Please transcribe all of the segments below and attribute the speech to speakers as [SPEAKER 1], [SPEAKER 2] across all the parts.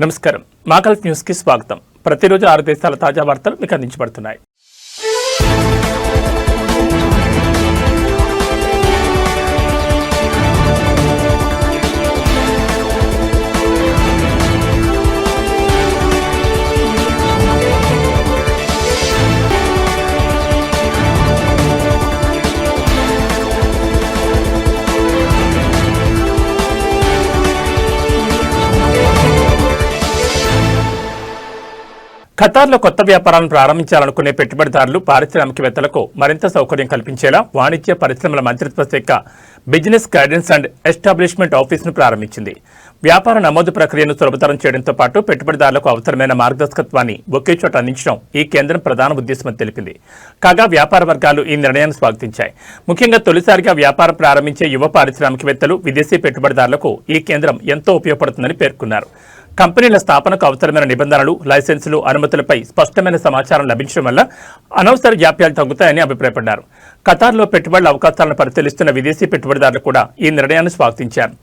[SPEAKER 1] నమస్కారం. మాగల్ఫ్ న్యూస్ కి స్వాగతం. ప్రతిరోజు 6 దేశాల తాజా వార్తలు మీకు అందించబడుతున్నాయి. ఖతార్లో కొత్త వ్యాపారాలను ప్రారంభించాలనుకునే పెట్టుబడిదారులు, పారిశ్రామికవేత్తలకు మరింత సౌకర్యం కల్పించేలా వాణిజ్య పరిశ్రమల మంత్రిత్వ శాఖ బిజినెస్ గైడెన్స్ అండ్ ఎస్టాబ్లిష్మెంట్ ఆఫీసును ప్రారంభించింది. వ్యాపార నమోదు ప్రక్రియను సులభతరం చేయడంతో పాటు పెట్టుబడిదారులకు అవసరమైన మార్గదర్శకత్వాన్ని ఒకే చోట అందించడం ఈ కేంద్రం ప్రధాన ఉద్దేశమని తెలిపింది. కాగా వ్యాపార వర్గాలు ఈ నిర్ణయాన్ని స్వాగతించాయి. ముఖ్యంగా తొలిసారిగా వ్యాపారం ప్రారంభించే యువ పారిశ్రామికవేత్తలు, విదేశీ పెట్టుబడిదారులకు ఈ కేంద్రం ఎంతో ఉపయోగపడుతుందని పేర్కొన్నారు. కంపెనీల స్థాపనకు అవసరమైన నిబంధనలు, లైసెన్సులు, అనుమతులపై స్పష్టమైన సమాచారం లభించడం వల్ల అనవసర జాప్యాలు తగ్గుతాయని అభిప్రాయపడ్డారు. ఖతార్లో పెట్టుబడుల అవకాశాలను పరిశీలిస్తున్న విదేశీ పెట్టుబడిదారులు కూడా ఈ నిర్ణయాన్ని స్వాగతించారు.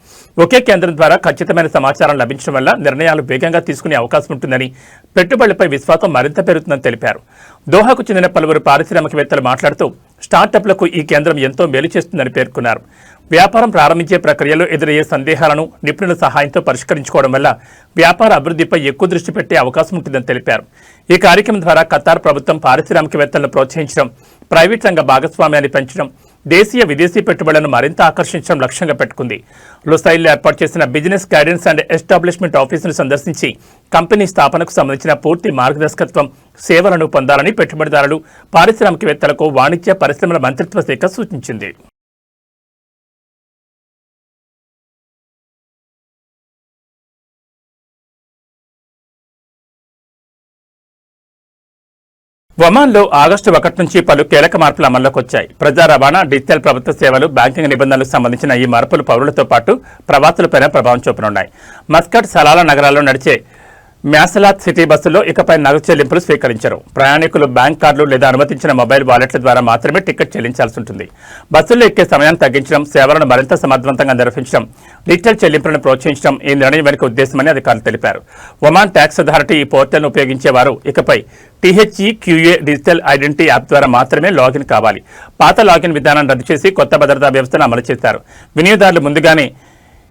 [SPEAKER 1] ఒకే కేంద్రం ద్వారా ఖచ్చితమైన సమాచారం లభించడం వల్ల నిర్ణయాలు వేగంగా తీసుకునే అవకాశం ఉంటుందని, పెట్టుబడులపై విశ్వాసం మరింత పెరుగుతుందని తెలిపారు. దోహాకు చెందిన పలువురు పారిశ్రామికవేత్తలు మాట్లాడుతూ స్టార్టప్లకు ఈ కేంద్రం ఎంతో మేలు చేస్తుందని పేర్కొన్నారు. వ్యాపారం ప్రారంభించే ప్రక్రియలో ఎదురయ్యే సందేహాలను నిపుణుల సహాయంతో పరిష్కరించుకోవడం వల్ల వ్యాపార అభివృద్ధిపై ఎక్కువ దృష్టి పెట్టే అవకాశం ఉంటుందని తెలిపారు. ఈ కార్యక్రమం ద్వారా ఖతార్ ప్రభుత్వం పారిశ్రామికవేత్తలను ప్రోత్సహించడం, ప్రైవేట్ రంగ భాగస్వామ్యాన్ని పెంచడం, దేశీయ విదేశీ పెట్టుబడులను మరింత ఆకర్షించడం లక్ష్యంగా పెట్టుకుంది. లుసైల్లో ఏర్పాటు చేసిన బిజినెస్ గైడెన్స్ అండ్ ఎస్టాబ్లిష్మెంట్ ఆఫీసును సందర్శించి కంపెనీ స్థాపనకు సంబంధించిన పూర్తి మార్గదర్శకత్వం, సేవలను పొందాలని పెట్టుబడిదారులు, పారిశ్రామికవేత్తలకు వాణిజ్య పరిశ్రమల మంత్రిత్వ శాఖ సూచించింది. ఒమాన్లో ఆగస్టు 1 నుంచి పలు కీలక మార్పులు అమల్లోకి వచ్చాయి. ప్రజా రవాణా, డిజిటల్ ప్రభుత్వ సేవలు, బ్యాంకింగ్ నిబంధనలకు సంబంధించిన ఈ మార్పులు పౌరులతో పాటు ప్రవాసులపైన ప్రభావం చూపనున్నాయి. మస్కట్, సలాలా నగరాల్లో నడిచే మ్యాసలాత్ సిటీ బస్సుల్లో ఇకపై నగదు చెల్లింపులు స్వీకరించరు. ప్రయాణికులు బ్యాంక్ కార్డులు లేదా అనుమతించిన మొబైల్ వాలెట్ల ద్వారా మాత్రమే టికెట్ చెల్లించాల్సి ఉంటుంది. బస్సుల్లో ఎక్కే సమయాన్ని తగ్గించడం, సేవలను మరింత సమర్థవంతంగా నిర్వహించడం, డిజిటల్ చెల్లింపులను ప్రోత్సహించడం ఈ నిర్ణయం వెనుక ఉద్దేశమని అధికారులు తెలిపారు. ఒమాన్ ట్యాక్స్ అథారిటీ ఈ పోర్టల్ను ఉపయోగించేవారు ఇకపై THEQA డిజిటల్ ఐడెంటిటీ యాప్ ద్వారా మాత్రమే లాగిన్ కావాలి. పాత లాగిన్ విధానాన్ని రద్దు చేసి కొత్త భద్రతా వ్యవస్థను అమలు చేశారు. వినియోగదారులు ముందుగానే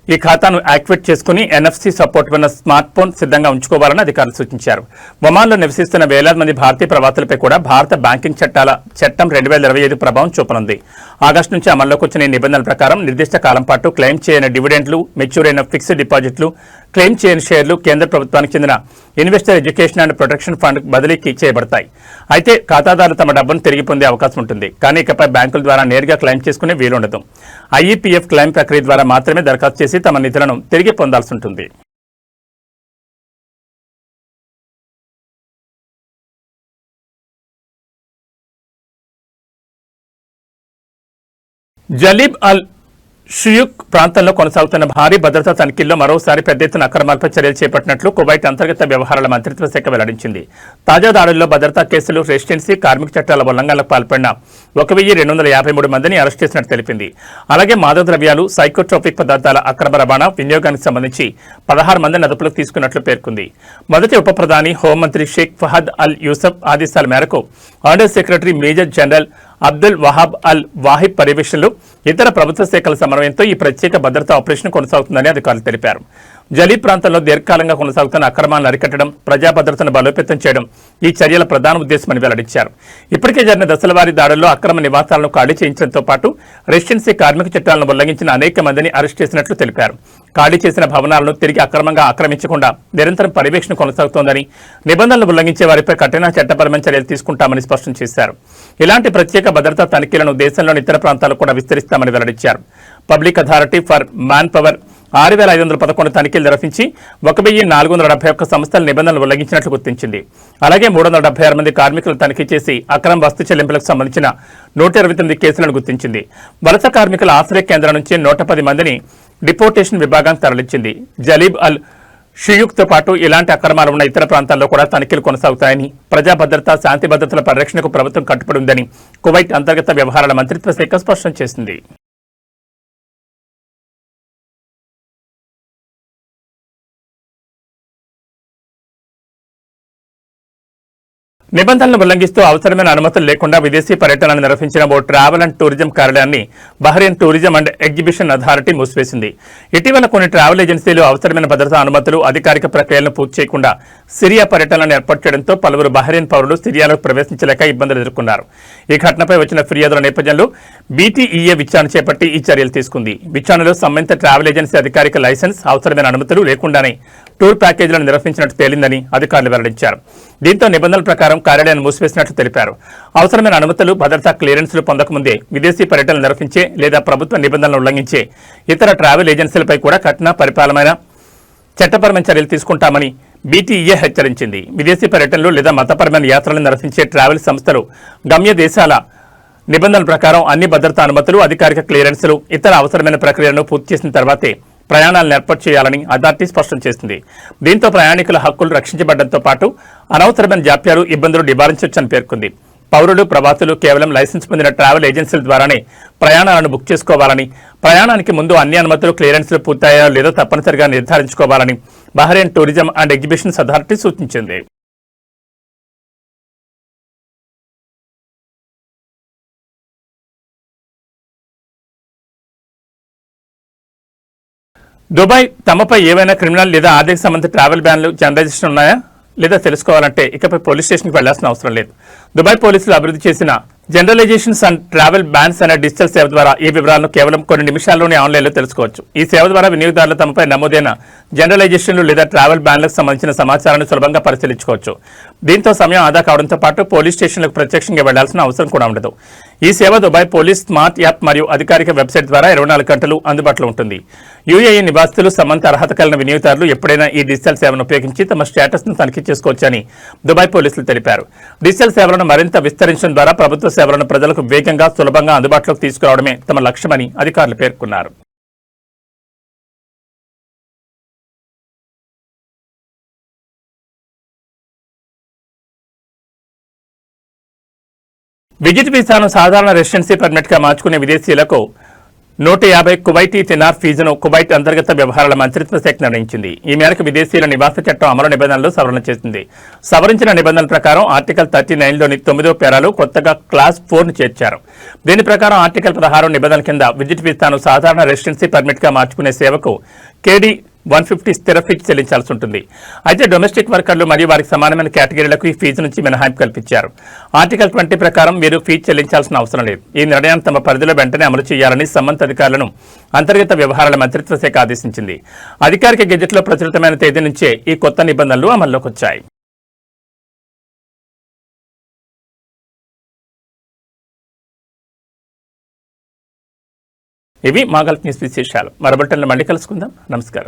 [SPEAKER 1] ఈ ఖాతాను యాక్టివేట్ చేసుకుని NFC సపోర్ట్ ఉన్న స్మార్ట్ ఫోన్ సిద్ధంగా ఉంచుకోవాలని అధికారులు సూచించారు. ఒమాన్లో నివసిస్తున్న వేలాది మంది భారతీయ ప్రవాసులపై కూడా భారత బ్యాంకింగ్ చట్టం 2025 ప్రభావం చూపనుంది. ఆగస్టు నుంచి అమల్లోకి వచ్చిన ఈ నిబంధనల ప్రకారం నిర్దిష్ట కాలం పాటు క్లెయిమ్ చేయని డివిడెండ్లు, మెచ్యూర్ అయిన ఫిక్స్డ్ డిపాజిట్లు, క్లెయిమ్ చేయని షేర్లు కేంద్ర ప్రభుత్వానికి చెందిన investor education and protection fund బదిలీకి చేయబడతాయి. అయితే ఖాతాదారులు తమ డబ్బును తిరిగి పొందే అవకాశం ఉంటుంది. కానీ ఇకపై బ్యాంకుల ద్వారా నేరుగా క్లెయిమ్ చేసుకునే వీలుండదు. IEPF క్లెయిమ్ ప్రక్రియ ద్వారా మాత్రమే దరఖాస్తు చేసి తమ నిధులను తిరిగి పొందాల్సి ఉంటుంది. జలీబ్ అల్ షుయుక్ ప్రాంతంలో కొనసాగుతున్న భారీ భద్రతా తనిఖీల్లో మరోసారి పెద్ద ఎత్తున అక్రమాలపై చర్యలు చేపట్టినట్లు కువైట్ అంతర్గత వ్యవహారాల మంత్రిత్వ శాఖ వెల్లడించింది. తాజా దాడుల్లో భద్రతా కేసులు, రెసిడెన్సీ, కార్మిక చట్టాల ఉల్లంఘనలకు పాల్పడిన 1253 మందిని అరెస్ట్ చేసినట్టు తెలిపింది. అలాగే మాదక ద్రవ్యాలు, సైకోట్రోపిక్ పదార్థాల అక్రమ రవాణా, వినియోగానికి సంబంధించి 16 మందిని అదుపులోకి తీసుకున్నట్లు పేర్కొంది. మొదటి ఉప ప్రధాని, హోంమంత్రి షేక్ ఫహద్ అల్ యూసఫ్ ఆదేశాల మేరకు under secretary major general Abdul Wahab Al Wahib పర్యవేక్షణలో ఇతర ప్రభుత్వ శాఖల సమన్వయంతో ఈ ప్రత్యేక భద్రతా ఆపరేషన్ కొనసాగుతుందని అధికారులు తెలిపారు. జలీబ్ ప్రాంతంలో దీర్ఘకాలంగా కొనసాగుతున్న అక్రమాలను అరికట్టడం, ప్రజా భద్రతను బలోపేతం చేయడం ఈ చర్యల ప్రధాన ఉద్దేశమని వెల్లడించారు. ఇప్పటికే జరిగిన దశలవారీ దాడుల్లో అక్రమ నివాసాలను ఖాళీ చేయించడంతో పాటు రెసిడెన్సీ, కార్మిక చట్టాలను ఉల్లంఘించిన అనేక మందిని అరెస్ట్ చేసినట్లు తెలిపారు. ఖాళీ చేసిన భవనాలను తిరిగి అక్రమంగా ఆక్రమించకుండా నిరంతరం పర్యవేక్షణ కొనసాగుతోందని, నిబంధనలు ఉల్లంఘించే వారిపై కఠిన చట్టపరమైన చర్యలు తీసుకుంటామని స్పష్టం చేశారు. ఇలాంటి ప్రత్యేక భద్రతా తనిఖీలను దేశంలోని ఇతర ప్రాంతాలకు కూడా విస్తరిస్తామని వెల్లడించారు. Public authority for man power 6511 తనిఖీలు నిర్వహించి 1471 సంస్థల నిబంధనలు ఉల్లంఘించినట్లు గుర్తించింది. అలాగే 376 మంది కార్మికులను తనిఖీ చేసి అక్రమ వస్తు చెల్లింపులకు సంబంధించిన 129 కేసులను గుర్తించింది. వలస కార్మికుల ఆశ్రయ కేంద్రం నుంచి 110 మందిని డిపోర్టేషన్ విభాగానికి తరలించింది. జలీబ్ అల్ షుయుక్తో పాటు ఇలాంటి అక్రమాలు ఉన్న ఇతర ప్రాంతాల్లో కూడా తనిఖీలు కొనసాగుతాయని, ప్రజా భద్రత, శాంతి భద్రతల పరిరక్షణకు ప్రభుత్వం కట్టుబడి ఉందని కువైట్ అంతర్గత వ్యవహారాల మంత్రిత్వ శాఖ స్పష్టం చేసింది. నిబంధనలు ఉల్లంఘిస్తూ అవసరమైన అనుమతులు లేకుండా విదేశీ పర్యటనలు నిర్వహించిన ఓ ట్రావెల్ అండ్ టూరిజం కార్యాలయాన్ని Bahrain tourism and exhibition authority మూసివేసింది. ఇటీవల కొన్ని ట్రావెల్ ఏజెన్సీలు అవసరమైన భద్రతా అనుమతులు, అధికారిక ప్రక్రియలను పూర్తి చేయకుండా సిరియా పర్యటనలను ఏర్పాటు చేయడంతో పలువురు బహ్రెయిన్ పౌరులు సిరియాలోకి ప్రవేశించలేక ఇబ్బందులు ఎదుర్కొన్నారు. ఈ ఘటనపై వచ్చిన ఫిర్యాదుల నేపథ్యంలో BTEA విచారణ చేపట్టి ఈ చర్యలు తీసుకుంది. విచారణలో సంబంధిత ట్రావెల్ ఏజెన్సీ అధికారిక లైసెన్స్, అవసరమైన అనుమతులు లేకుండానే టూర్ ప్యాకేజీలను నిర్వహించినట్టు తేలిందని అధికారులు వెల్లడించారు. దీంతో నిబంధనల ప్రకారం కార్యాలయాన్ని మూసివేసినట్లు తెలిపారు. అవసరమైన అనుమతులు, భద్రతా క్లియరెన్స్లు పొందకముందే విదేశీ పర్యటనలు నిర్వహించే లేదా ప్రభుత్వ నిబంధనలు ఉల్లంఘించే ఇతర ట్రావెల్ ఏజెన్సీలపై కూడా కఠిన పరిపాలనమైన చట్టపరమైన చర్యలు తీసుకుంటామని BTEA హెచ్చరించింది. విదేశీ పర్యటనలు లేదా మతపరమైన యాత్రలను నిర్వహించే ట్రావెల్ సంస్థలు గమ్య దేశాల నిబంధనల ప్రకారం అన్ని భద్రతా అనుమతులు, అధికారిక క్లియరెన్స్లు, ఇతర అవసరమైన ప్రక్రియలను పూర్తి చేసిన తర్వాతే ప్రయాణాలను ఏర్పాటు చేయాలని అథారిటీ స్పష్టం చేసింది. దీంతో ప్రయాణికుల హక్కులు రక్షించబడడంతో పాటు అనవసరమైన జాప్యాలు, ఇబ్బందులు నివారించవచ్చని పేర్కొంది. పౌరులు, ప్రవాసులు కేవలం లైసెన్స్ పొందిన ట్రావెల్ ఏజెన్సీల ద్వారానే ప్రయాణాలను బుక్ చేసుకోవాలని, ప్రయాణానికి ముందు అన్ని అనుమతులు, క్లియరెన్స్లు పూర్తయ్యాయో లేదో తప్పనిసరిగా నిర్ధారించుకోవాలని Bahrain tourism and exhibitions authority సూచించింది. దుబాయ్ తమపై ఏవైనా క్రిమినల్ లేదా ఆర్థిక సంబంధిత ట్రావెల్ బ్యాన్లు, జనరైజేషన్ ఉన్నాయా లేదా తెలుసుకోవాలంటే ఇకపై పోలీస్ స్టేషన్కి వెళ్లాల్సిన అవసరం లేదు. దుబాయ్ పోలీసులు అభివృద్ధి చేసిన జనరలైజేషన్స్ అండ్ ట్రావెల్ బ్యాన్స్ అనే డిజిటల్ సేవ ద్వారా ఈ వివరాలను కేవలం కొన్ని నిమిషాల్లోనే ఆన్లైన్లో తెలుసుకోవచ్చు. ఈ సేవ ద్వారా వినియోగదారులు తమపై నమోదైన జనరలైజేషన్లు లేదా ట్రావెల్ బ్యాన్లకు సంబంధించిన సమాచారాన్ని సులభంగా పరిశీలించుకోవచ్చు. దీంతో సమయం ఆదా కావడంతో పాటు పోలీస్ స్టేషన్లకు ప్రత్యక్షంగా వెళ్లాల్సిన అవసరం కూడా ఉండదు. ఈ సేవ దుబాయ్ పోలీస్ స్మార్ట్ యాప్ మరియు అధికారిక వెబ్సైట్ ద్వారా 24 గంటలు అందుబాటులో ఉంటుంది. UAE నివాసితులు, సంబంధిత అర్హత కలిగిన వినియోగదారులు ఎప్పుడైనా ఈ డిజిటల్ సేవను ఉపయోగించి తమ స్టేటస్ను తనిఖీ చేసుకోవచ్చని దుబాయ్ పోలీసులు తెలిపారు. డిజిటల్ సేవలను మరింత విస్తరించడం ద్వారా ప్రభుత్వ సేవలను ప్రజలకు వేగంగా, సులభంగా అందుబాటులోకి తీసుకురావడమే తమ లక్ష్యమని అధికారులు పేర్కొన్నారు. విజిట్ వీసాను సాధారణ రెసిడెన్సీ పర్మిట్ గా మార్చుకునే విదేశీయులకు 150 కువైటీ తినార్ ఫీజును కువైట్ అంతర్గత వ్యవహారాల మంత్రిత్వ శాఖ నిర్ణయించింది. ఈ మేరకు విదేశీయుల నివాస చట్టం అమలు నిబంధనలు సవరణ చేసింది. సవరించిన నిబంధనల ప్రకారం ఆర్టికల్ 39లోని 9వ పేరాలో కొత్తగా క్లాస్ 4ను చేర్చారు. దీని ప్రకారం ఆర్టికల్ 16 నిబంధనల కింద విజిట్ వీసాను సాధారణ రెసిడెన్సీ పర్మిట్ గా మార్చుకునే సేవకు KD 150 స్థిర ఫీజు చెల్లించాల్సి ఉంటుంది. అయితే డొమెస్టిక్ వర్కర్లు మరియు వారికి సమానమైన కేటగిరీలకు ఈ ఫీజు నుంచి మినహాయింపు కల్పించారు. ఆర్టికల్ 20 ప్రకారం మీరు ఫీజు చెల్లించాల్సిన అవసరం లేదు. ఈ నిర్ణయాన్ని తమ పరిధిలో వెంటనే అమలు చేయాలని సంబంధిత అధికారులను అంతర్గత వ్యవహారాల మంత్రిత్వ శాఖ ఆదేశించింది. అధికారిక గెజెట్లో ప్రచురితమైన తేదీ నుంచే ఈ కొత్త నిబంధనలు అమల్లోకి వచ్చాయి. ఇవి మా గల్ఫ్ న్యూస్ విశేషాలు. మరో బులెటిన్లో మళ్ళీ కలుసుకుందాం. నమస్కారం.